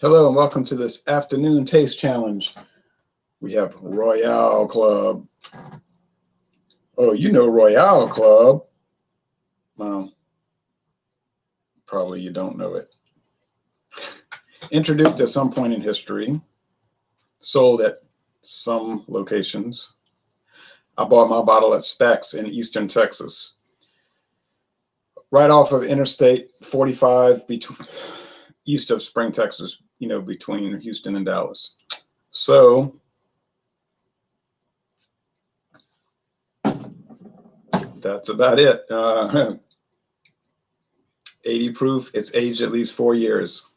Hello and welcome to this afternoon taste challenge. We have Royale Club. Oh, you know Royale Club. Well, probably you don't know it. Introduced at some point in history, sold at some locations. I bought my bottle at Specs in Eastern Texas, right off of Interstate 45 east of Spring, Texas, between Houston and Dallas. So that's about it. 80 proof. It's aged at least 4 years.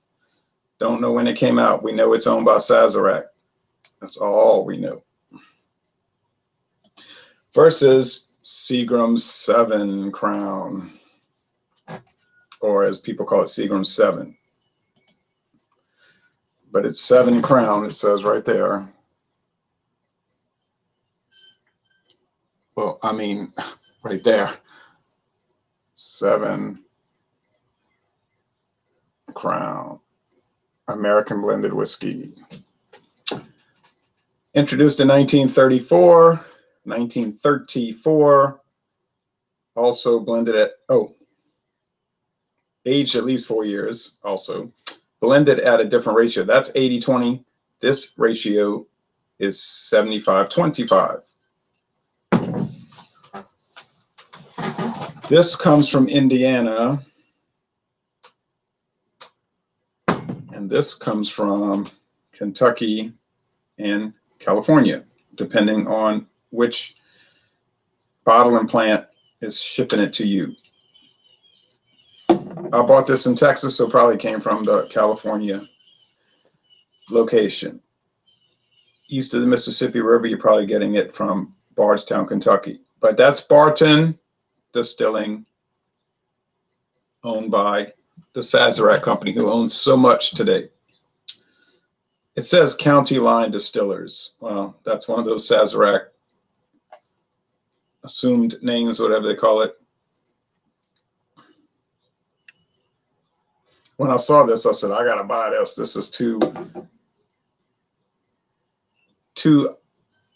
Don't know when it came out. We know it's owned by Sazerac. That's all we know. Versus Seagram 7 Crown, or as people call it, Seagram 7. But it's 7 Crown, it says right there. Well, I mean, right there. 7 Crown, American blended whiskey. Introduced in 1934, also blended at, aged at least 4 years, also. Blended at a different ratio. That's 80-20. This ratio is 75-25. This comes from Indiana. And this comes from Kentucky and California, depending on which bottling plant is shipping it to you. I bought this in Texas, so probably came from the California location. East of the Mississippi River, you're probably getting it from Bardstown, Kentucky. But that's Barton Distilling, owned by the Sazerac company, who owns so much today. It says County Line Distillers. Well, that's one of those Sazerac assumed names, whatever they call it. When I saw this, I said, I gotta buy this. This is too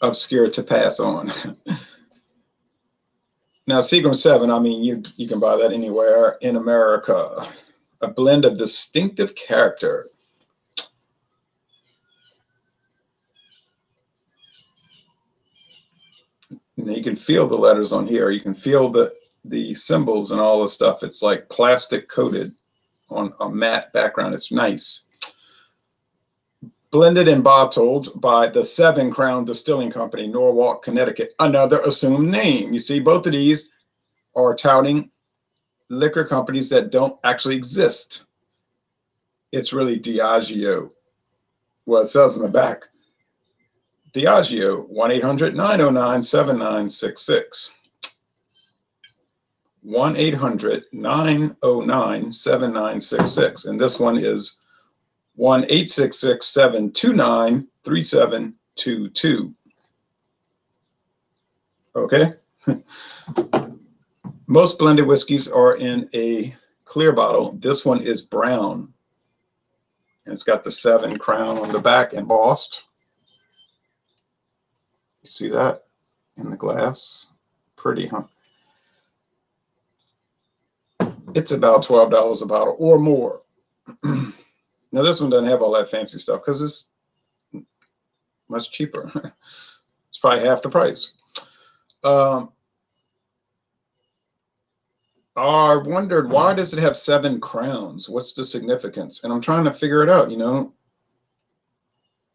obscure to pass on. Now, Seagram 7, I mean, you can buy that anywhere in America. A blend of distinctive character. And you can feel the letters on here. You can feel the symbols and all the stuff. It's like plastic coated on a matte background. It's nice. Blended and bottled by the 7 Crown Distilling Company, Norwalk, Connecticut. Another assumed name. You see, both of these are touting liquor companies that don't actually exist. It's really Diageo. Well, it says in the back, Diageo, 1-800-909-7966. 1-800-909-7966. And this one is 1-866-729-3722. Okay. Most blended whiskeys are in a clear bottle. This one is brown. And it's got the 7 Crown on the back embossed. You see that in the glass? Pretty, huh? It's about $12 a bottle or more. Now, this one doesn't have all that fancy stuff because it's much cheaper. It's probably half the price. I wondered, why does it have 7 crowns? What's the significance? And I'm trying to figure it out,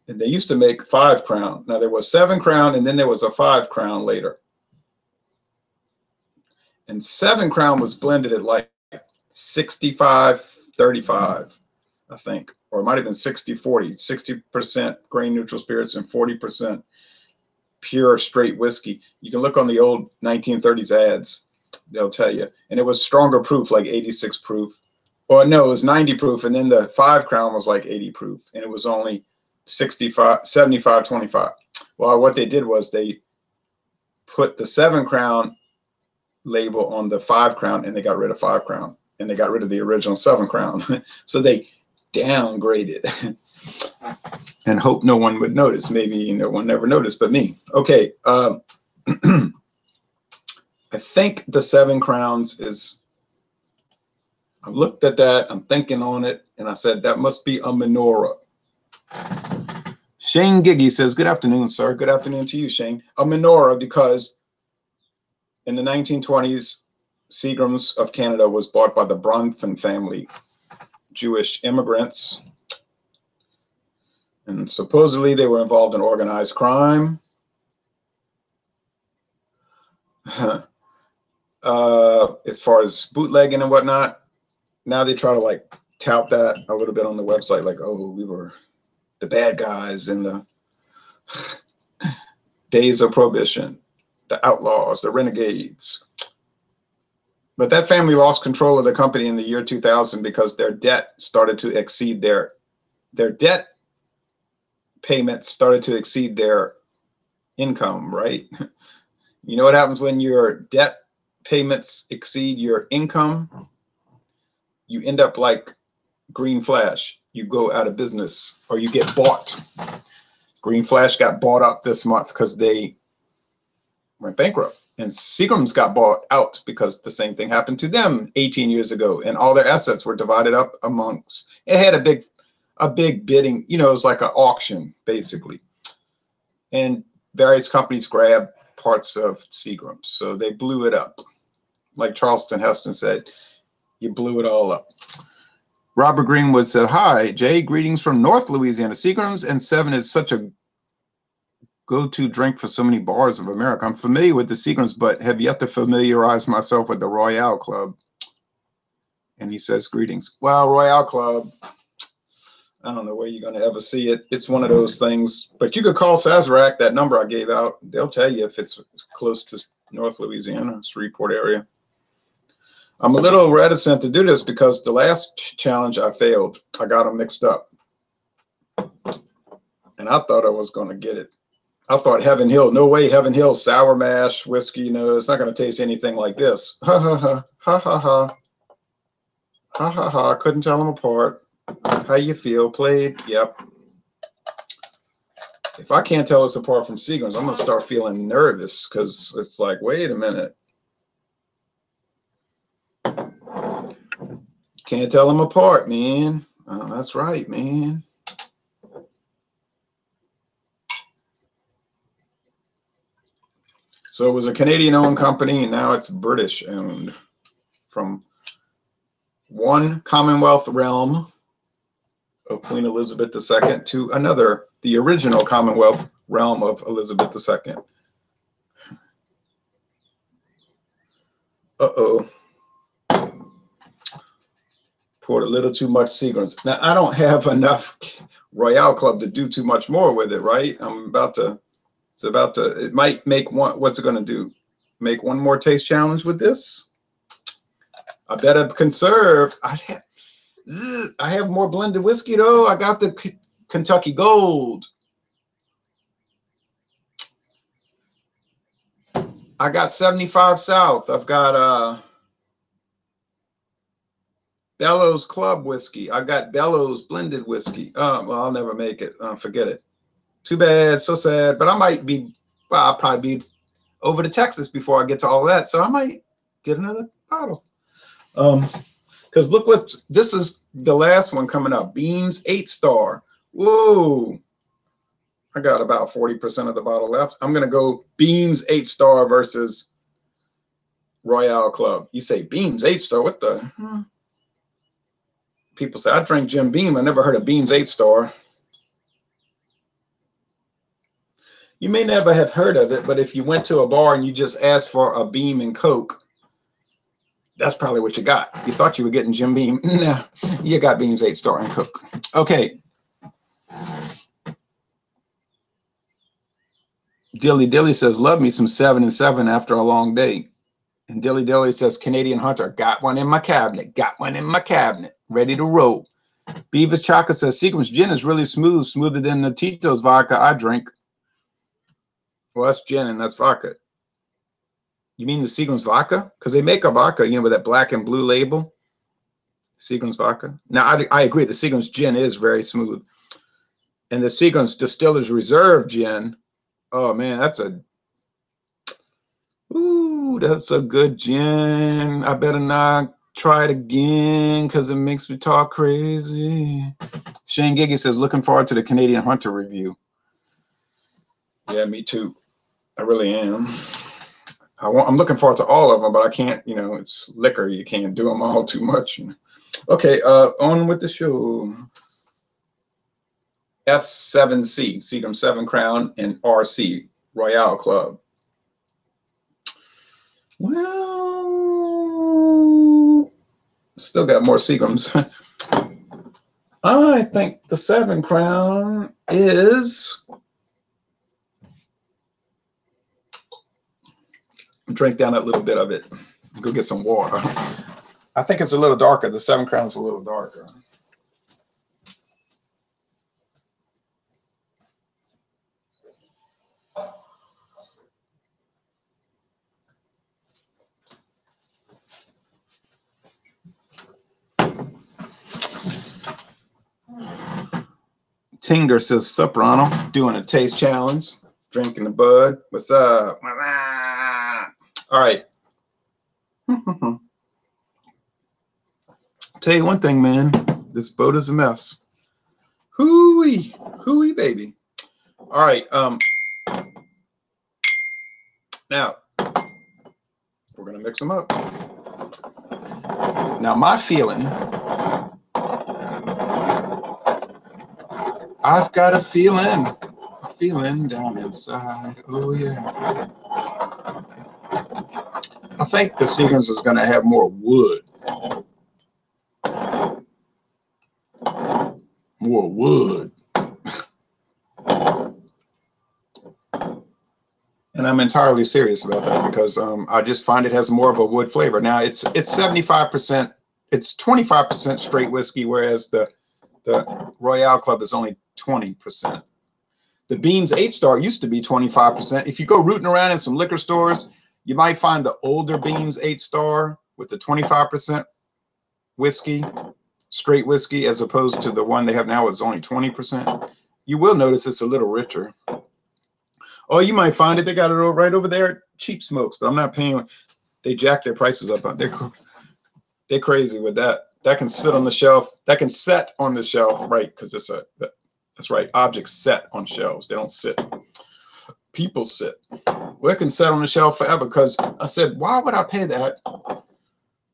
They used to make 5 Crown. Now, there was 7 Crown, and then there was a 5 Crown later. And 7 Crown was blended at like 65-35, I think. Or it might have been 60-40. 60% grain neutral spirits and 40% pure straight whiskey. You can look on the old 1930s ads. They'll tell you. And it was stronger proof, like 86 proof. Or no, it was 90 proof. And then the 5 Crown was like 80 proof. And it was only 75-25. Well, what they did was they put the 7 Crown label on the 5 Crown, and they got rid of 5 Crown. And they got rid of the original 7 Crown. So they downgraded. And hope no one would notice. Maybe no one never noticed but me. Okay. I think the 7 crowns is, I looked at that, I'm thinking on it, and I said, that must be a menorah. Shane Giggy says, good afternoon, sir. Good afternoon to you, Shane. A menorah, because in the 1920s, Seagrams of Canada was bought by the Bronfen family, Jewish immigrants. And supposedly they were involved in organized crime. As far as bootlegging and whatnot, now they try to like tout that a little bit on the website, like, oh, we were the bad guys in the days of Prohibition, the outlaws, the renegades. But that family lost control of the company in the year 2000 because their debt started to exceed their debt payments started to exceed their income, right? You know what happens when your debt payments exceed your income? You end up like Green Flash. You go out of business or you get bought. Green Flash got bought up this month because they went bankrupt. And Seagrams got bought out because the same thing happened to them 18 years ago. And all their assets were divided up amongst, it had a big bidding, you know, it was like an auction, basically. And various companies grabbed parts of Seagrams. So they blew it up. Like Charleston Heston said, you blew it all up. Robert Greenwood said, hi, Jay, greetings from North Louisiana. Seagrams and 7 is such a go-to drink for so many bars of America. I'm familiar with the Seagrams, but have yet to familiarize myself with the Royale Club. And he says, greetings. Well, Royale Club, I don't know where you're going to ever see it. It's one of those things, but you could call Sazerac, that number I gave out. They'll tell you if it's close to North Louisiana, Shreveport area. I'm a little reticent to do this because the last challenge I failed. I got them mixed up. And I thought I was going to get it. I thought Heaven Hill, no way, Heaven Hill sour mash whiskey, no, it's not going to taste anything like this. Ha ha ha, ha ha ha. Ha ha ha, couldn't tell them apart. How you feel? Played? Yep. If I can't tell us apart from Seagrams, I'm going to start feeling nervous because it's like, wait a minute. Can't tell them apart, man. Oh, that's right, man. So it was a Canadian-owned company, and now it's British-owned. From one Commonwealth realm of Queen Elizabeth II to another, the original Commonwealth realm of Elizabeth II. Uh-oh. Poured a little too much Seagrams. Now, I don't have enough Royale Club to do too much more with it, right? It might make one, what's it going to do? Make one more taste challenge with this? I better conserve. I have more blended whiskey, though. I got the Kentucky Gold. I got 75 South. I've got Bellows Club whiskey. I got Bellows blended whiskey. Well, I'll never make it. Forget it. Too bad. So sad. But I might be, well, I'll probably be over to Texas before I get to all of that. So I might get another bottle. Because look what, this is the last one coming up. Beams 8-star. Whoa. I got about 40% of the bottle left. I'm going to go Beams 8-star versus Royale Club. You say Beams 8-star, what the? People say, I drink Jim Beam. I never heard of Beams 8-star. You may never have heard of it, but if you went to a bar and you just asked for a Beam and Coke, that's probably what you got. You thought you were getting Jim Beam. No, you got Beams 8-star and Coke. Okay. Dilly Dilly says, love me some 7 and 7 after a long day. And Dilly Dilly says, Canadian Hunter, got one in my cabinet. Got one in my cabinet. Ready to roll. Beavis Chaka says, Seagram's gin is really smooth, smoother than the Tito's vodka I drink. Well, that's gin and that's vodka. You mean the Seagram's vodka? Because they make a vodka, you know, with that black and blue label. Seagram's vodka. Now, I agree. The Seagram's gin is very smooth. And the Seagram's Distiller's Reserve gin, oh, man, that's a good gin. I better not try it again because it makes me talk crazy. Shane Giggy says, looking forward to the Canadian Hunter review. Yeah, me too. I really am. I'm looking forward to all of them, but I can't, you know, it's liquor. You can't do them all too much. Okay, on with the show. S7C, Seagram 7 Crown, and RC, Royale Club. Well, still got more Seagrams. I think the 7 Crown is... Drink down that little bit of it. Go get some water. I think it's a little darker. The 7 Crown is a little darker. Tinger says, sup, Ronald? Doing a taste challenge. Drinking the bud. What's up? All right. Tell you one thing, man. This boat is a mess. Hooey. Hooey, baby. All right. Now, we're going to mix them up. Now, my feeling... I've got a feeling down inside. Oh, yeah. I think the Seagram's is going to have more wood. More wood. And I'm entirely serious about that because I just find it has more of a wood flavor. Now, it's 75%, it's 25% straight whiskey, whereas the Royale Club is only 20%. The Beams 8-Star used to be 25%. If you go rooting around in some liquor stores, you might find the older Beams 8-Star with the 25% whiskey, straight whiskey, as opposed to the one they have now is only 20%. You will notice it's a little richer. Oh, you might find it. They got it right over there at Cheap Smokes, but I'm not paying. They jack their prices up. They're crazy with that. That can sit on the shelf. That can set on the shelf, right? Because it's that's right. Objects set on shelves. They don't sit. People sit. Well, it can set on the shelf forever. Because I said, why would I pay that?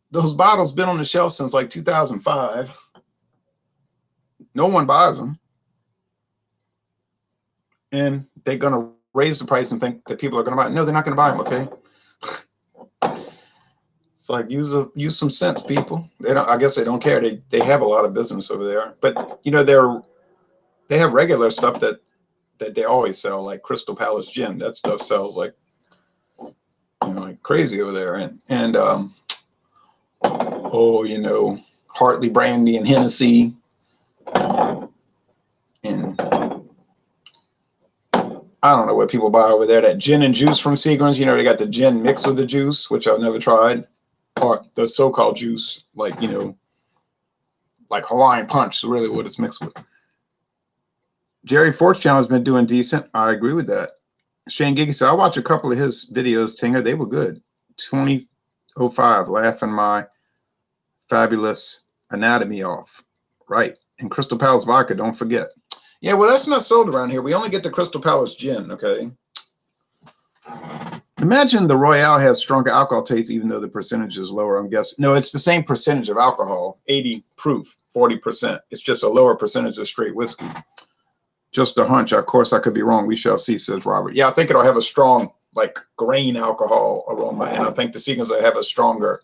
Those bottles been on the shelf since like 2005. No one buys them, and they're gonna raise the price and think that people are gonna buy it. No, they're not gonna buy them. Okay. It's like use some sense, people. They don't. I guess they don't care. They have a lot of business over there, but you know they have regular stuff that they always sell, like Crystal Palace gin. That stuff sells like like crazy over there, and oh, Hartley brandy and Hennessy, and I don't know what people buy over there. That gin and juice from Seagram's. They got the gin mixed with the juice, which I've never tried. Or the so-called juice, like like Hawaiian Punch is really what it's mixed with. Jerry Fort's channel has been doing decent. I agree with that. Shane Giggy said, I watched a couple of his videos, Tinger. They were good. 2005, laughing my fabulous anatomy off. Right. And Crystal Palace vodka, don't forget. Yeah, well, that's not sold around here. We only get the Crystal Palace gin, okay? Imagine the Royale has stronger alcohol taste, even though the percentage is lower, I'm guessing. No, it's the same percentage of alcohol, 80 proof, 40%. It's just a lower percentage of straight whiskey. Just a hunch. Of course, I could be wrong. We shall see, says Robert. Yeah, I think it'll have a strong, like, grain alcohol aroma, and I think the Seagram's will have a stronger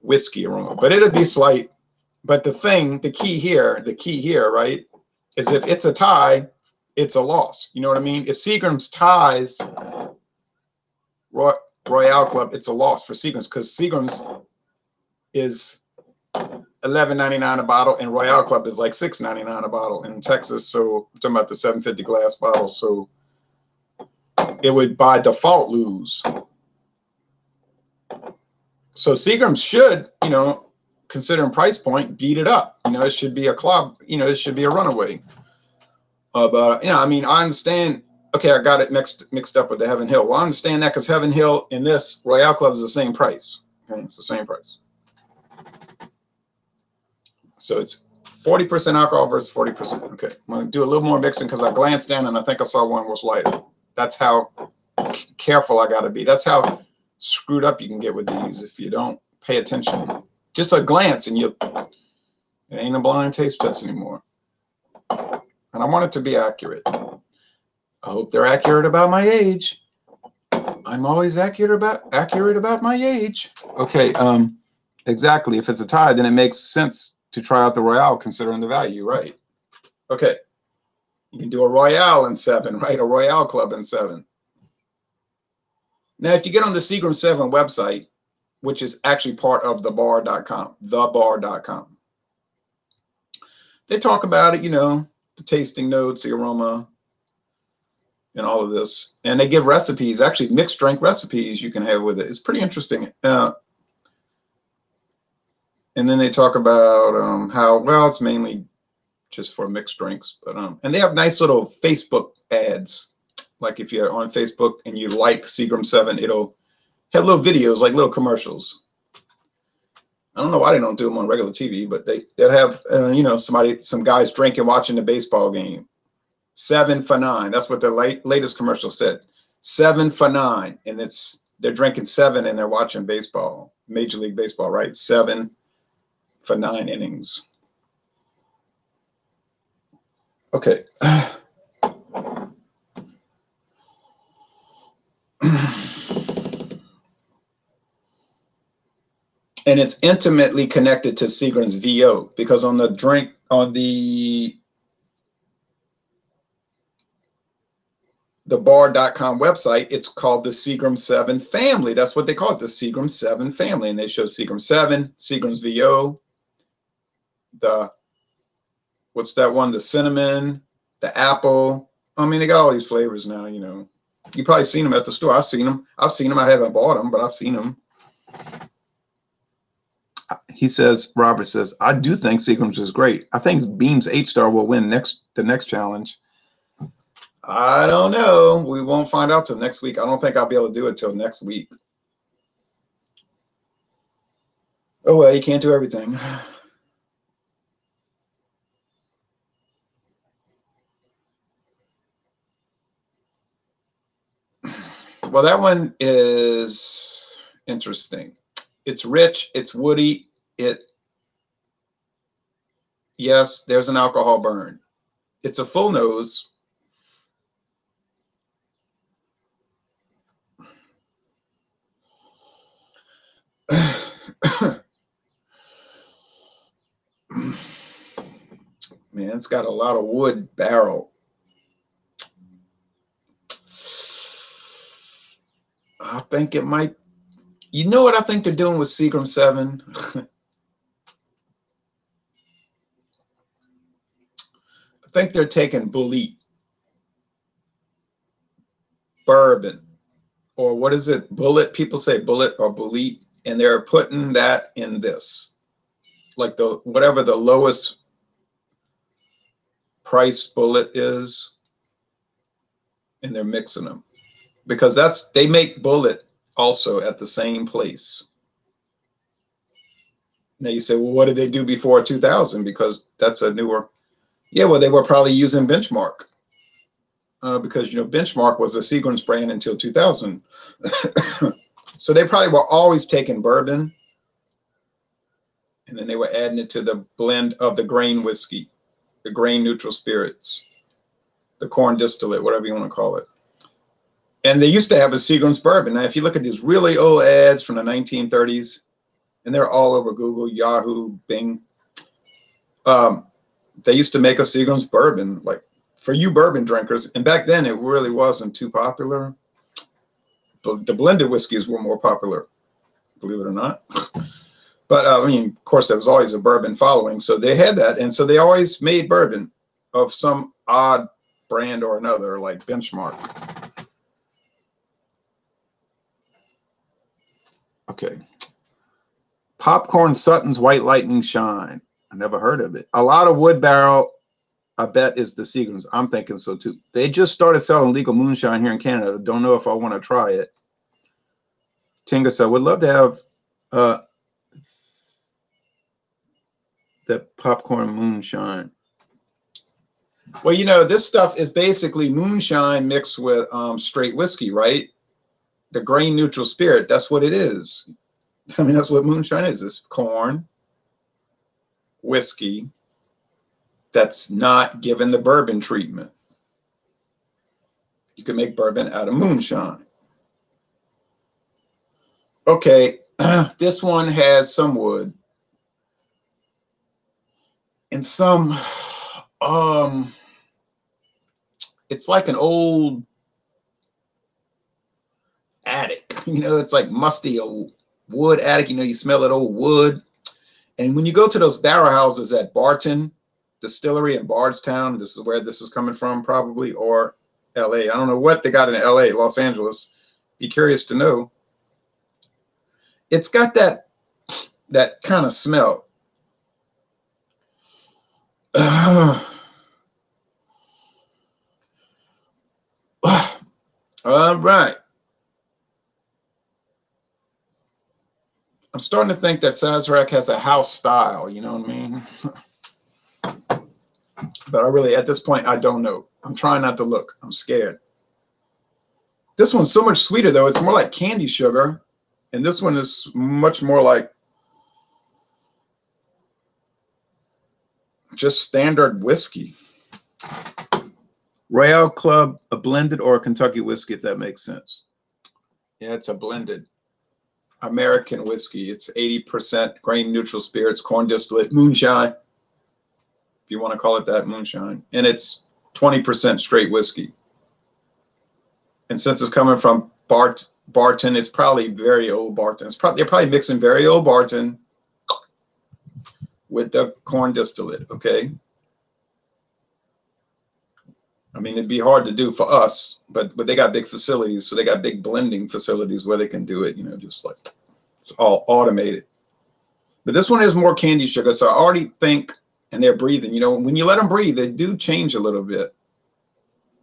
whiskey aroma. But it'll be slight. But the key here, right, is if it's a tie, it's a loss. You know what I mean? If Seagram's ties Royale Club, it's a loss for Seagram's because Seagram's is $11.99 a bottle and Royale Club is like $6.99 a bottle in Texas. So I'm talking about the 750 glass bottle. So it would by default lose. So Seagram's should, considering price point, beat it up. You know, it should be a club. You know, it should be a runaway. But you know, I mean, I understand. Okay, I got it mixed up with the Heaven Hill. Well, I understand that because Heaven Hill and this Royale Club is the same price. Okay, it's the same price. So it's 40% alcohol versus 40%. Okay, I'm going to do a little more mixing because I glanced down and I think I saw one was lighter. That's how careful I got to be. That's how screwed up you can get with these if you don't pay attention. Just a glance and it ain't a blind taste test anymore. And I want it to be accurate. I hope they're accurate about my age. I'm always accurate about my age. Okay, exactly. If it's a tie, then it makes sense to try out the Royale considering the value, right? Okay. You can do a Royale in 7, right? A Royale Club in 7. Now, if you get on the Seagram 7 website, which is actually part of thebar.com, thebar.com, they talk about it, you know, the tasting notes, the aroma, and all of this. And they give recipes, actually mixed drink recipes you can have with it. It's pretty interesting. And then they talk about how, well, it's mainly just for mixed drinks. But and they have nice little Facebook ads. Like if you're on Facebook and you like Seagram 7, it'll have little videos, like little commercials. I don't know why they don't do them on regular TV, but they'll have, you know, some guys drinking, watching the baseball game. 7 for 9. That's what the latest commercial said. 7 for 9. And they're drinking 7 and they're watching baseball, Major League Baseball, right? 7 for 9 innings. Okay. And it's intimately connected to Seagram's VO because on the bar.com website, it's called the Seagram 7 family. That's what they call it, the Seagram 7 family. And they show Seagram 7, Seagram's VO, what's that one? The cinnamon, the apple. I mean, they got all these flavors now, you know. You've probably seen them at the store. I've seen them. I haven't bought them, but I've seen them. Robert says, I do think Seagram's is great. I think Beam's 8-star will win the next challenge. I don't know. We won't find out till next week. I don't think I'll be able to do it till next week. Oh, well, you can't do everything. Well, that one is interesting. It's rich. It's woody. Yes, there's an alcohol burn. It's a full nose. Man, it's got a lot of wood barrel. I think it might. You know what I think they're doing with Seagram 7? I think they're taking Bullet, bourbon, or what is it? Bullet. People say Bullet or Bullet, and they're putting that in this, like whatever the lowest price Bullet is, and they're mixing them because they make Bullet also at the same place. Now you say, well, what did they do before 2000? Because that's a newer. Yeah, well, they were probably using Benchmark because, you know, Benchmark was a Seagram's brand until 2000. So they probably were always taking bourbon and then they were adding it to the blend of the grain whiskey, the grain neutral spirits, the corn distillate, whatever you want to call it. And they used to have a Seagram's bourbon. Now, if you look at these really old ads from the 1930s, and they're all over Google, Yahoo, Bing, they used to make a Seagram's bourbon, like for you bourbon drinkers. And back then, it really wasn't too popular. But the blended whiskeys were more popular, believe it or not. But I mean, of course, there was always a bourbon following. So they had that. And so they always made bourbon of some odd brand or another, like Benchmark. Okay. Popcorn Sutton's White Lightning Shine. I never heard of it. A lot of wood barrel, I bet, is the Seagrams. I'm thinking so too. They just started selling legal moonshine here in Canada. Don't know if I want to try it. Tinga said, would love to have that popcorn moonshine. Well, you know, this stuff is basically moonshine mixed with straight whiskey, right? The grain neutral spirit. That's what it is. I mean, that's what moonshine is. It's corn, whiskey, that's not given the bourbon treatment. You can make bourbon out of moonshine. Okay, this one has some wood and some, it's like an old attic. You know, it's like musty old wood attic. You know, you smell that old wood. And when you go to those barrel houses at Barton Distillery in Bardstown, this is where this is coming from probably, or LA. I don't know what they got in LA, Los Angeles. Be curious to know. It's got that kind of smell. All right. I'm starting to think that Sazerac has a house style, you know what I mean? But I really, at this point, I don't know. I'm trying not to look. I'm scared. This one's so much sweeter, though. It's more like candy sugar. And this one is much more like just standard whiskey. Royale Club, a blended or a Kentucky whiskey, if that makes sense. Yeah, it's a blended American whiskey. It's 80% grain neutral spirits, corn distillate, moonshine. If you want to call it that, moonshine. And it's 20% straight whiskey. And since it's coming from Barton, it's probably very old Barton. They're probably mixing very old Barton with the corn distillate, okay? I mean, it'd be hard to do for us, but they got big facilities, so they got big blending facilities where they can do it, you know, just like it's all automated. But this one is more candy sugar, so I already think, and they're breathing, you know, when you let them breathe, they do change a little bit.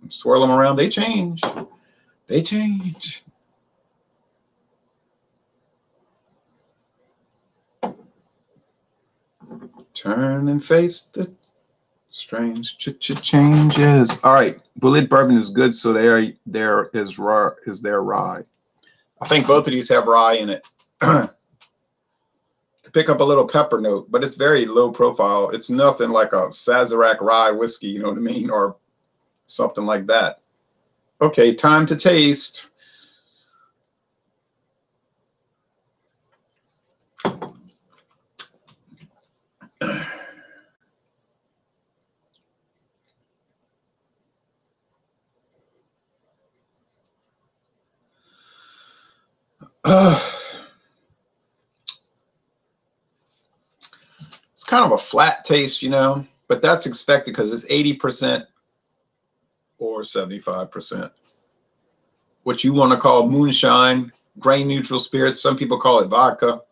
Swirl them around, they change. They change. Turn and face the strange changes. All right, Bullet Bourbon is good, so there is their rye. I think both of these have rye in it. Pick up a little pepper note, but it's very low profile. It's nothing like a Sazerac rye whiskey, you know what I mean, or something like that. Okay, time to taste. It's kind of a flat taste, you know, but that's expected because it's 80% or 75%. What you want to call moonshine, grain neutral spirits. Some people call it vodka.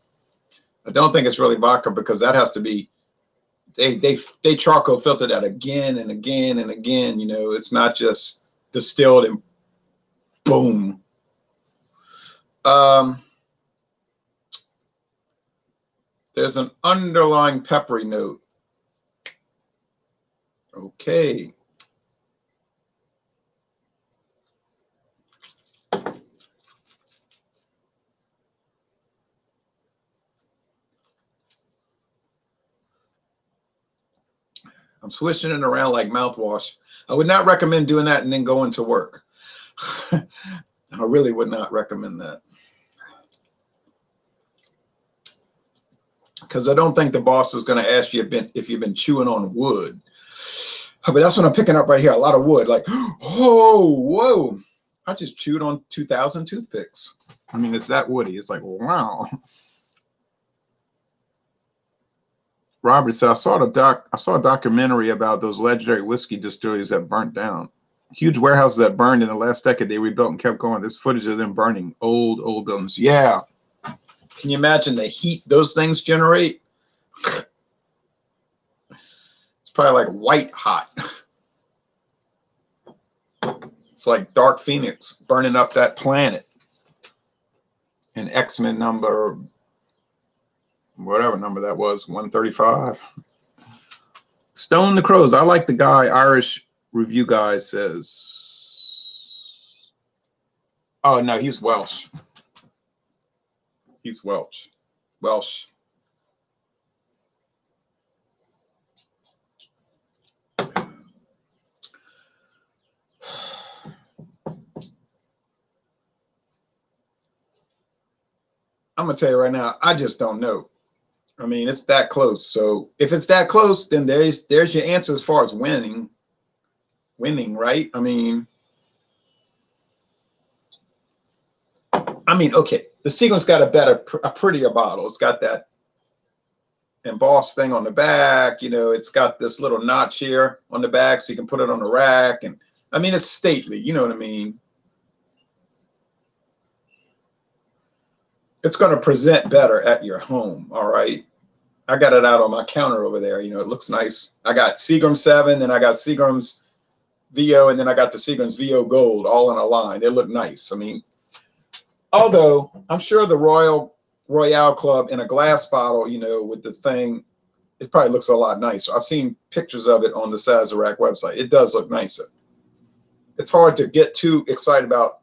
I don't think it's really vodka because that has to be, they charcoal filter that again and again and again. You know, it's not just distilled and boom. There's an underlying peppery note. Okay. I'm swishing it around like mouthwash. I would not recommend doing that and then going to work. I really would not recommend that. Because I don't think the boss is going to ask you if you've been chewing on wood. But that's what I'm picking up right here. A lot of wood. Like, oh, whoa. I just chewed on 2,000 toothpicks. I mean, it's that woody. It's like, wow. Robert said, I saw a documentary about those legendary whiskey distilleries that burnt down. Huge warehouses that burned in the last decade. They rebuilt and kept going. There's footage of them burning old buildings. Yeah. Can you imagine the heat those things generate? It's probably like white hot. It's like Dark Phoenix burning up that planet. And X-Men number, whatever number that was, 135. Stone the Crows. I like the guy, Irish review guy says, oh no, he's Welsh. He's Welsh. Welsh. I'm gonna tell you right now, I just don't know. I mean, it's that close. So if it's that close, then there's your answer as far as winning. Winning, right? I mean, okay. The Seagram's got a prettier bottle. It's got that embossed thing on the back. You know, it's got this little notch here on the back, so you can put it on the rack. And I mean, it's stately. You know what I mean? It's going to present better at your home. All right. I got it out on my counter over there. You know, it looks nice. I got Seagram 7, then I got Seagram's VO, and then I got the Seagram's VO Gold all in a line. They look nice. I mean, although I'm sure the Royale Club in a glass bottle, you know, with the thing, it probably looks a lot nicer. I've seen pictures of it on the Sazerac website. It does look nicer. It's hard to get too excited about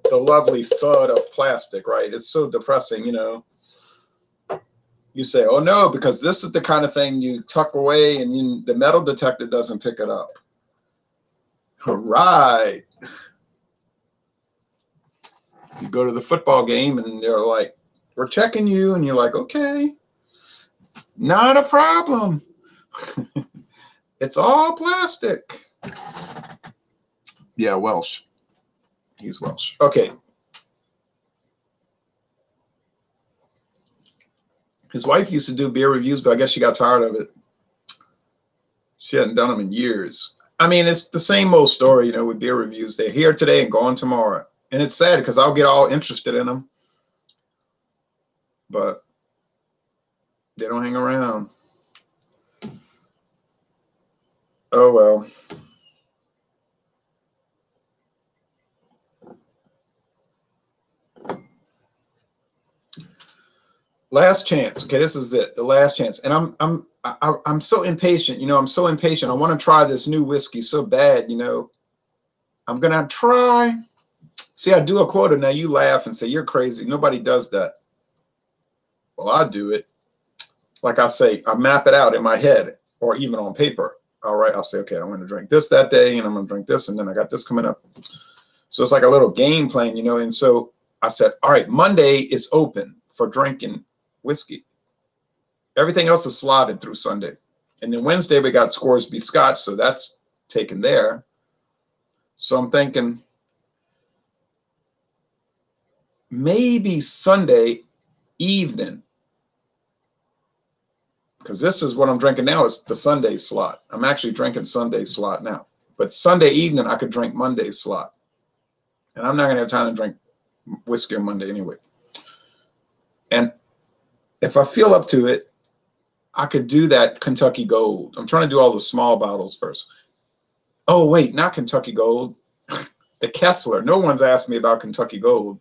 the lovely thud of plastic, right? It's so depressing, you know. You say, oh no, because this is the kind of thing you tuck away and the metal detector doesn't pick it up. All right. You go to the football game and they're like, we're checking you. And you're like, okay, not a problem. It's all plastic. Yeah, Welsh. He's Welsh. Okay. His wife used to do beer reviews, but I guess she got tired of it. She hadn't done them in years. I mean, it's the same old story, you know, with beer reviews. They're here today and gone tomorrow. And it's sad because I'll get all interested in them, but they don't hang around. Oh, well. Last chance. Okay, this is it. The last chance. And I'm so impatient. You know, I'm so impatient. I want to try this new whiskey so bad. You know, I'm gonna try. See, I do a quota. Now you laugh and say you're crazy. Nobody does that. Well, I do it. Like I say, I map it out in my head or even on paper. All right, I'll say, okay, I'm going to drink this that day, and I'm going to drink this, and then I got this coming up. So it's like a little game plan, you know. And so I said, all right, Monday is open for drinking whiskey. Everything else is slotted through Sunday. And then Wednesday we got Scoresby Scotch, so that's taken there. So I'm thinking maybe Sunday evening, because this is what I'm drinking now is the Sunday slot. I'm actually drinking Sunday slot now. But Sunday evening I could drink Monday slot. And I'm not going to have time to drink whiskey on Monday anyway. And if I feel up to it, I could do that Kentucky Gold. I'm trying to do all the small bottles first. Oh, wait, not Kentucky Gold. The Kessler. No one's asked me about Kentucky Gold.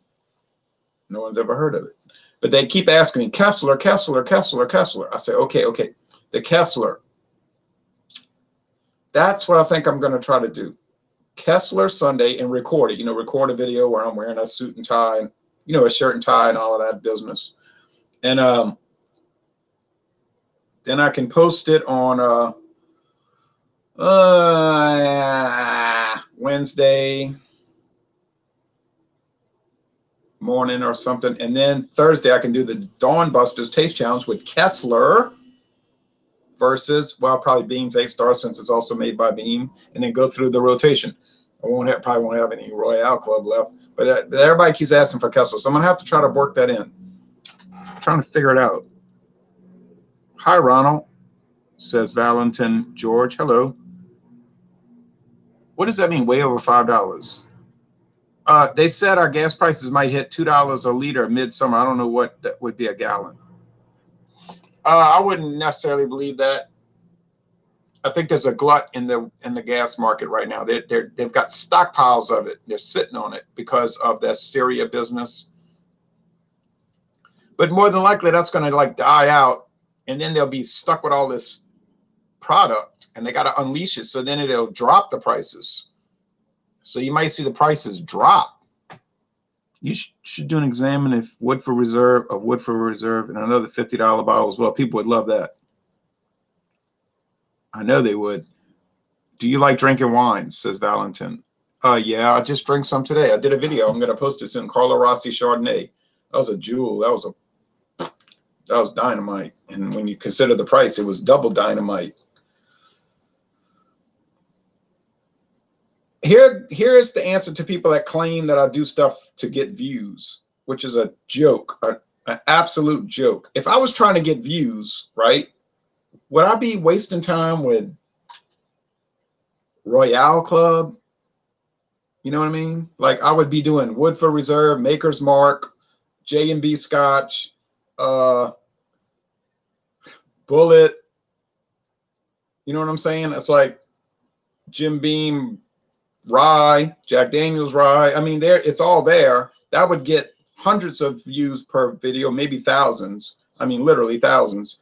No one's ever heard of it. But they keep asking me, Kessler, Kessler, Kessler, Kessler. I say, okay, okay. The Kessler. That's what I think I'm going to try to do. Kessler Sunday and record it. You know, record a video where I'm wearing a suit and tie, and, you know, a shirt and tie and all of that business. And then I can post it on Wednesday morning or something. And then Thursday I can do the Dawn Busters Taste Challenge with Kessler versus, well, probably Beam's 8-star since it's also made by Beam, and then go through the rotation. I probably won't have any Royale Club left, but everybody keeps asking for Kessler, so I'm gonna have to try to work that in. I'm trying to figure it out. Hi, Ronald, says Valentin George. Hello. What does that mean? Way over $5. They said our gas prices might hit $2 a liter midsummer. I don't know what that would be a gallon. I wouldn't necessarily believe that. I think there's a glut in the gas market right now. They've got stockpiles of it. They're sitting on it because of that Syria business. But more than likely, that's going to like die out, and then they'll be stuck with all this product, and they got to unleash it. So then it'll drop the prices. So you might see the prices drop. You should do an examine if Woodford Reserve, and another $50 bottle as well. People would love that. I know they would. Do you like drinking wine? Says Valentin. Yeah, I just drank some today. I did a video. I'm going to post this in Carlo Rossi Chardonnay. That was a jewel. That was dynamite. And when you consider the price, it was double dynamite. Here's the answer to people that claim that I do stuff to get views, which is a joke, an absolute joke. If I was trying to get views, right, would I be wasting time with Royale Club? You know what I mean? Like I would be doing Woodford Reserve, Maker's Mark, J&B Scotch, Bullet. You know what I'm saying? It's like Jim Beam rye, Jack Daniels rye. I mean, it's all there. That would get hundreds of views per video, maybe thousands. I mean, literally thousands.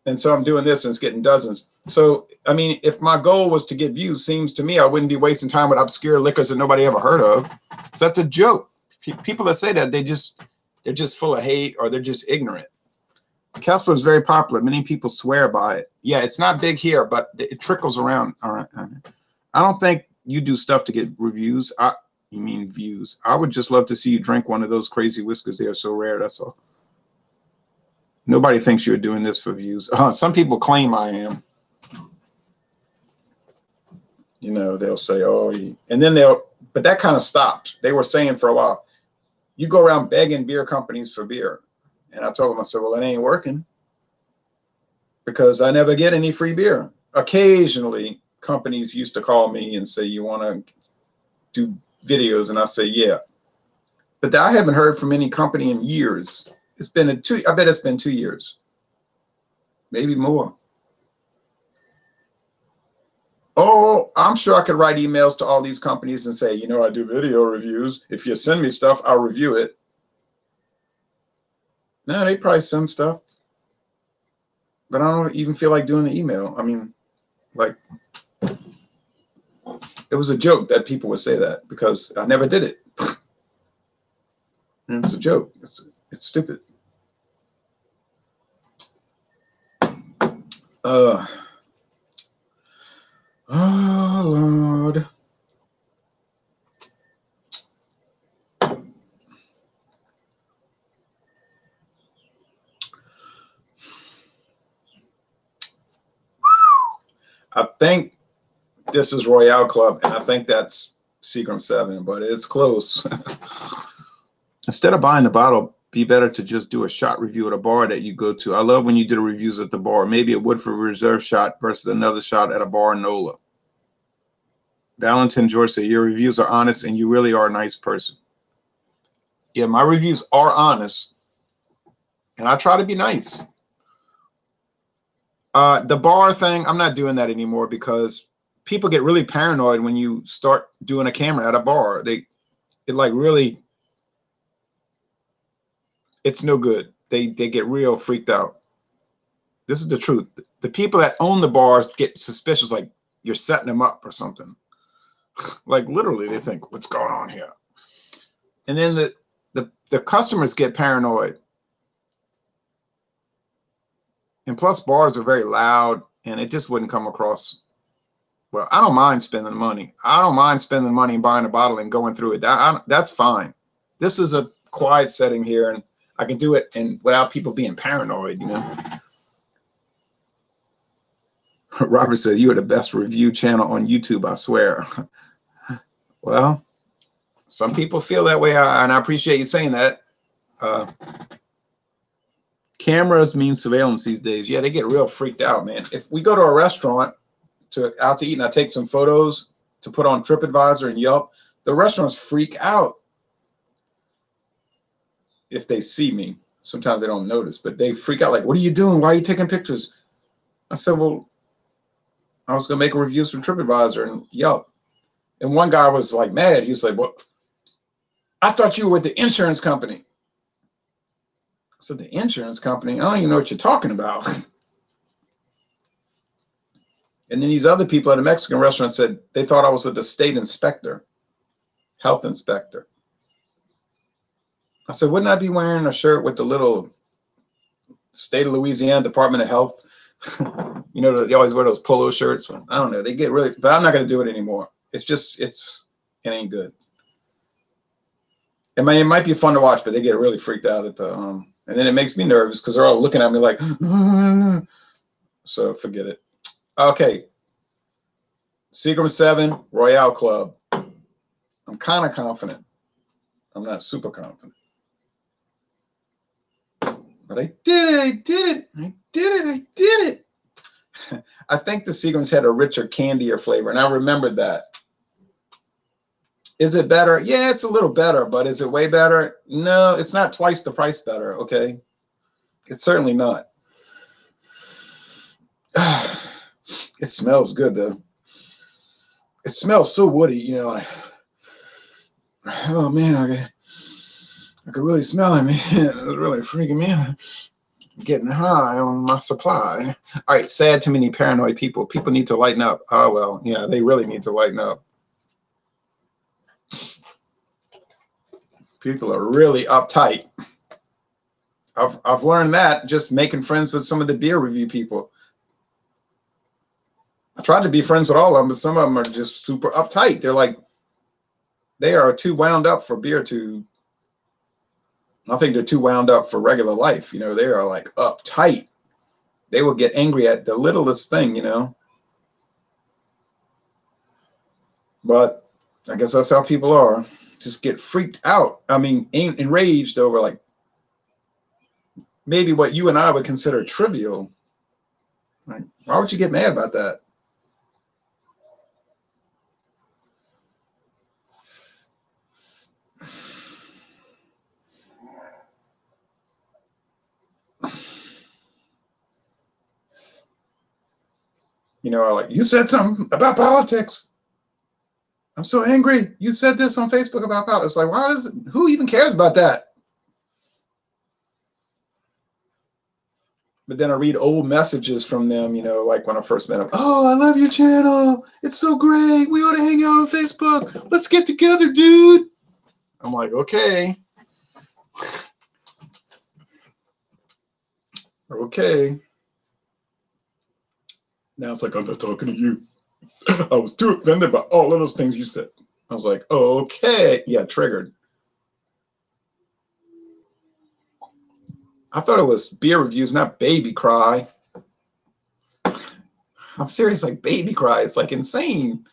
And so I'm doing this and it's getting dozens. So, I mean, if my goal was to get views, seems to me I wouldn't be wasting time with obscure liquors that nobody ever heard of. So that's a joke. People that say that, they're just full of hate, or they're just ignorant. Kessler is very popular. Many people swear by it. Yeah, it's not big here, but it trickles around. All right. I don't think you do stuff to get reviews. You mean views. I would just love to see you drink one of those crazy whiskeys. They are so rare. That's all. Nobody thinks you're doing this for views. Some people claim I am. You know, they'll say, oh, and then but that kind of stopped. They were saying for a while, you go around begging beer companies for beer. And I told them, I said, well, it ain't working because I never get any free beer. Occasionally, companies used to call me and say, you want to do videos? And I say, yeah. But I haven't heard from any company in years. It's been I bet it's been 2 years, maybe more. Oh, I'm sure I could write emails to all these companies and say, you know, I do video reviews. If you send me stuff, I'll review it. No, they probably send stuff, but I don't even feel like doing the email. I mean, like, it was a joke that people would say that because I never did it. And it's a joke. It's stupid. Oh, Lord. I think this is Royale Club, and I think that's Seagram 7, but it's close. Instead of buying the bottle, be better to just do a shot review at a bar that you go to. I love when you do the reviews at the bar. Maybe a Woodford Reserve shot versus another shot at a bar in NOLA. Valentin George said, your reviews are honest, and you really are a nice person. Yeah, my reviews are honest, and I try to be nice. The bar thing, I'm not doing that anymore because people get really paranoid when you start doing a camera at a bar. It like really, it's no good. They get real freaked out. This is the truth. The people that own the bars get suspicious, like you're setting them up or something. Like literally, they think, what's going on here? And then the customers get paranoid. And plus, bars are very loud, and it just wouldn't come across well. I don't mind spending money. I don't mind spending money and buying a bottle and going through it. That's fine. This is a quiet setting here, and I can do it and without people being paranoid, you know. Robert said, you are the best review channel on YouTube, I swear. Well, some people feel that way, and I appreciate you saying that. Cameras mean surveillance these days. Yeah, they get real freaked out, man. If we go to a restaurant out to eat and I take some photos to put on TripAdvisor and Yelp, The restaurants freak out if they see me. Sometimes they don't notice, but they freak out like, what are you doing? Why are you taking pictures? I said, well, I was going to make a review for TripAdvisor and Yelp. And one guy was like mad. He's like, well, I thought you were with the insurance company. I said, the insurance company? I don't even know what you're talking about. And then these other people at a Mexican restaurant said they thought I was with the state inspector, health inspector. I said, wouldn't I be wearing a shirt with the little state of Louisiana Department of Health? You know, they always wear those polo shirts. I don't know. They get really, but I'm not going to do it anymore. It's just, it ain't good. It might be fun to watch, but they get really freaked out at the, and then it makes me nervous because they're all looking at me like, so forget it. Okay. Seagram 7, Royale Club. I'm kind of confident. I'm not super confident. But I did it. I think the Seagrams had a richer, candier flavor, and I remembered that. Is it better? Yeah, it's a little better, but is it way better? No, it's not twice the price better, okay? It's certainly not. It smells good, though. It smells so woody, you know. Oh, man, I could really smell it, man. It was really freaking me out. Getting high on my supply. All right, sad too many paranoid people. People need to lighten up. Oh, well, yeah, they really need to lighten up. People are really uptight. I've learned that just making friends with some of the beer review people. I tried to be friends with all of them, but some of them are just super uptight. They're like, they are too wound up for beer to, I think they're too wound up for regular life. You know, they are like uptight. They will get angry at the littlest thing, you know. But I guess that's how people are. Just get freaked out. I mean, enraged over like maybe what you and I would consider trivial. Like, why would you get mad about that? You know, like, you said something about politics. I'm so angry. You said this on Facebook about politics. It's like, why does it, who even cares about that? But then I read old messages from them, you know, like when I first met them. Oh, I love your channel. It's so great. We ought to hang out on Facebook. Let's get together, dude. I'm like, okay. Okay. Now it's like, I'm not talking to you. I was too offended by all of those things you said. I was like, okay. Yeah, triggered. I thought it was beer reviews, not baby cry. I'm serious, like baby cry. It's like insane.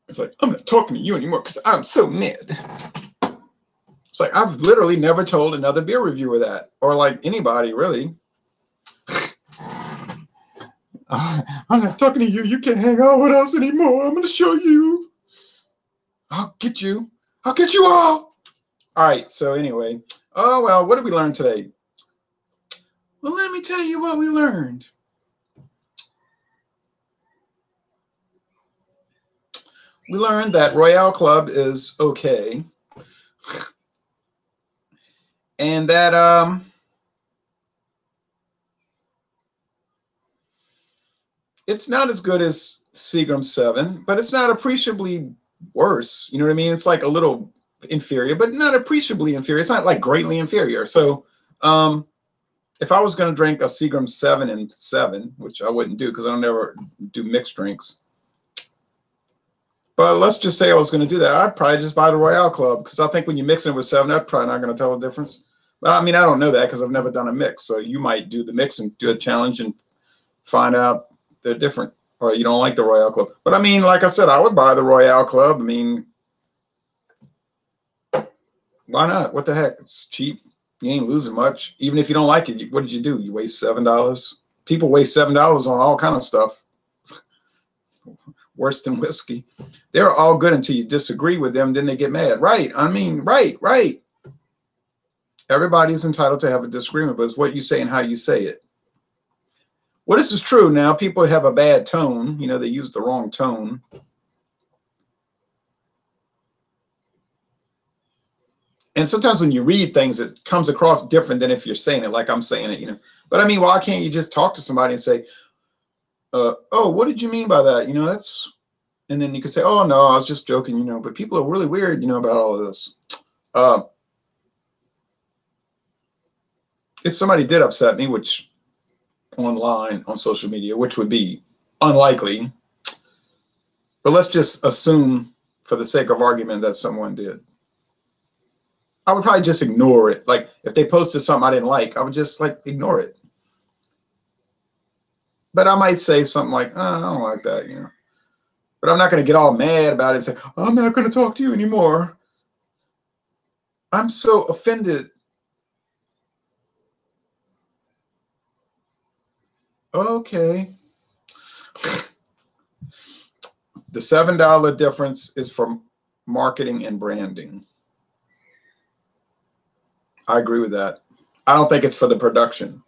It's like, I'm not talking to you anymore because I'm so mad. It's like, I've literally never told another beer reviewer that, or like anybody really. I'm not talking to you. You can't hang out with us anymore. I'm going to show you. I'll get you. I'll get you all. All right. So anyway, oh, well, what did we learn today? Well, let me tell you what we learned. We learned that Royale Club is okay. And that it's not as good as Seagram 7, but it's not appreciably worse. You know what I mean? It's like a little inferior, but not appreciably inferior. It's not like greatly inferior. So if I was going to drink a Seagram 7 and 7, which I wouldn't do because I don't ever do mixed drinks. But let's just say I was going to do that. I'd probably just buy the Royale Club because I think when you mix it with 7, I'm probably not going to tell the difference. But I mean, I don't know that because I've never done a mix. So you might do the mix and do a challenge and find out they're different, or you don't like the Royale Club. But I mean, like I said, I would buy the Royale Club. I mean, why not? What the heck? It's cheap. You ain't losing much. Even if you don't like it, what did you do? You waste $7. People waste $7 on all kind of stuff. worse than whiskey. They're all good until you disagree with them, then they get mad. Right. I mean, right. Everybody's entitled to have a disagreement, but it's what you say and how you say it. Well, this is true now. People have a bad tone. You know, they use the wrong tone. And sometimes when you read things, it comes across different than if you're saying it like I'm saying it, you know. But I mean, why can't you just talk to somebody and say, oh, what did you mean by that? You know, that's, and then you can say, oh, no, I was just joking, you know, but people are really weird, you know, about all of this. If somebody did upset me, which online on social media, which would be unlikely, but let's just assume for the sake of argument that someone did, I would probably just ignore it. Like if they posted something I didn't like, I would just like ignore it. But I might say something like, oh, I don't like that, you know. But I'm not going to get all mad about it and say, I'm not going to talk to you anymore. I'm so offended. Okay. The $7 difference is for marketing and branding. I agree with that. I don't think it's for the production.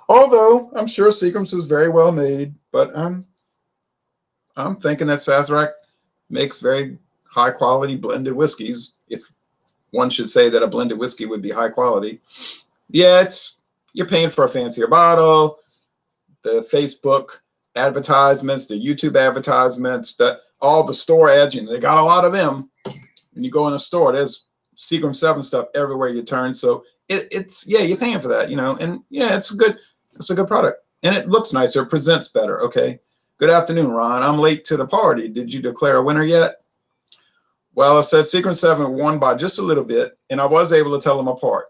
Although I'm sure Seagram's is very well made, but I'm thinking that Sazerac makes very high quality blended whiskeys. If one should say that a blended whiskey would be high quality. Yeah, you're paying for a fancier bottle, the Facebook advertisements, the YouTube advertisements, all the store ads, you know, they got a lot of them. When you go in a store, there's Seagram 7 stuff everywhere you turn. So it's yeah, you're paying for that, you know, and yeah, it's a good product. And it looks nicer, it presents better. Okay. Good afternoon, Ron. I'm late to the party. Did you declare a winner yet? Well, I said Seagram 7 won by just a little bit, and I was able to tell them apart.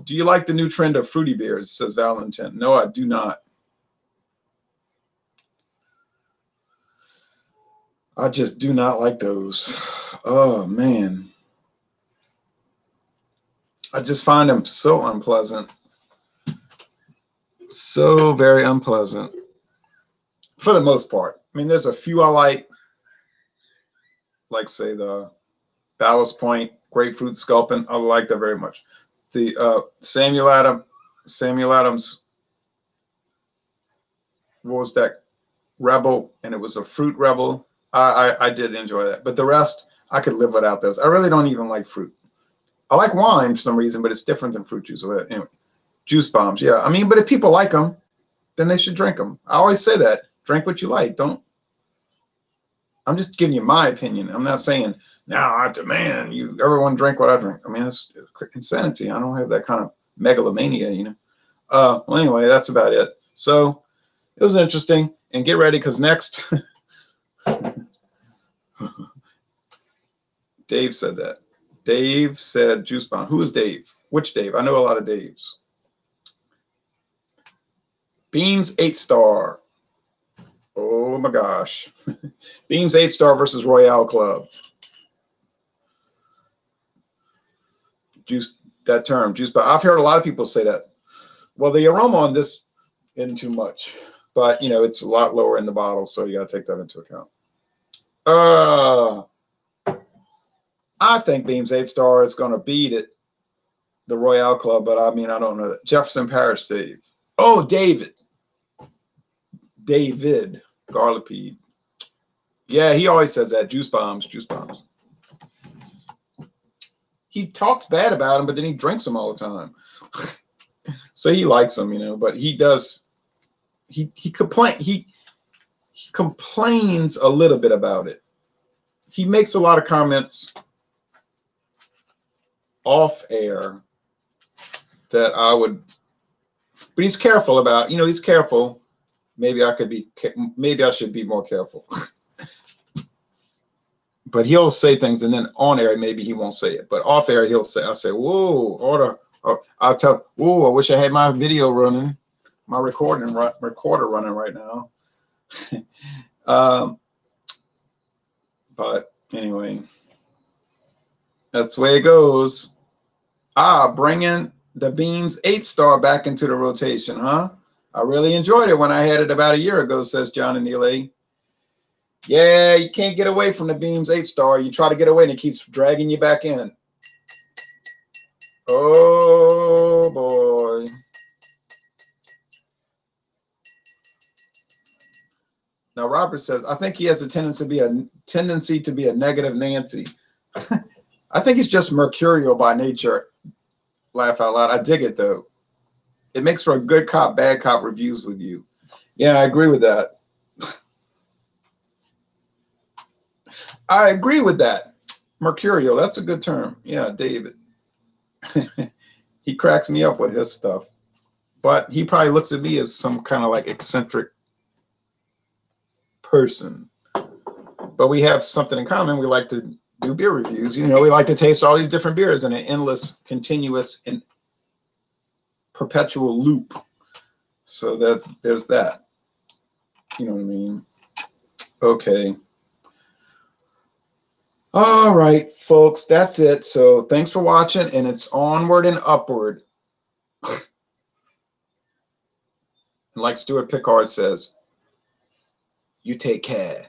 Do you like the new trend of fruity beers? Says Valentin. No, I do not. I just do not like those. Oh, man. I just find them so unpleasant. So very unpleasant. For the most part. I mean, there's a few I like say the Ballast Point Grapefruit Sculpin. I like that very much. The Samuel Adams, what was that? Rebel, and it was a fruit rebel. I did enjoy that. But the rest, I could live without this. I really don't even like fruit. I like wine for some reason, but it's different than fruit juice. Anyway, juice bombs, yeah. I mean, but if people like them, then they should drink them. I always say that. Drink what you like. Don't. I'm just giving you my opinion. I'm not saying, now I demand everyone drink what I drink. I mean, it's insanity. I don't have that kind of megalomania, you know. Well, anyway, that's about it. So it was interesting. And get ready, because next, Dave said that. Dave said juice bomb. Who is Dave? Which Dave? I know a lot of Daves. Beams 8-star. Oh my gosh. Beams 8-star versus Royale Club. Juice, that term, juice bomb. I've heard a lot of people say that. Well, the aroma on this isn't too much, but you know, it's a lot lower in the bottle, so you got to take that into account. I think Beams 8-star is going to beat it, the Royale Club, but I mean, I don't know that. Jefferson Parish, Dave. Oh, David Garlipede. Yeah, he always says that. Juice bombs. He talks bad about him, but then he drinks them all the time. So he likes them, you know, but he does. He complains a little bit about it. He makes a lot of comments off air that I would, but he's careful about, you know, he's careful. Maybe I should be more careful. But he'll say things, and then on air, maybe he won't say it. But off air, I'll say, whoa, order. I'll tell, whoa, I wish I had my video running, my recorder running right now. But anyway, that's the way it goes. Bringing the Beams 8-star back into the rotation, huh? I really enjoyed it when I had it about a year ago, says John and Neely. Yeah, you can't get away from the Beams 8-star. You try to get away and it keeps dragging you back in. Oh boy. Now Robert says, I think he has a tendency to be a negative Nancy. I think he's just mercurial by nature. Laugh out loud. I dig it though. It makes for a good cop, bad cop reviews with you. Yeah, I agree with that. I agree with that. Mercurial, that's a good term. Yeah, David. He cracks me up with his stuff. But he probably looks at me as some kind of like eccentric person. But we have something in common. We like to do beer reviews. You know, we like to taste all these different beers in an endless, continuous, and perpetual loop. So there's that. You know what I mean? Okay. All right, folks, that's it. So thanks for watching, and it's onward and upward. And like Stuart Pickard says, you take care.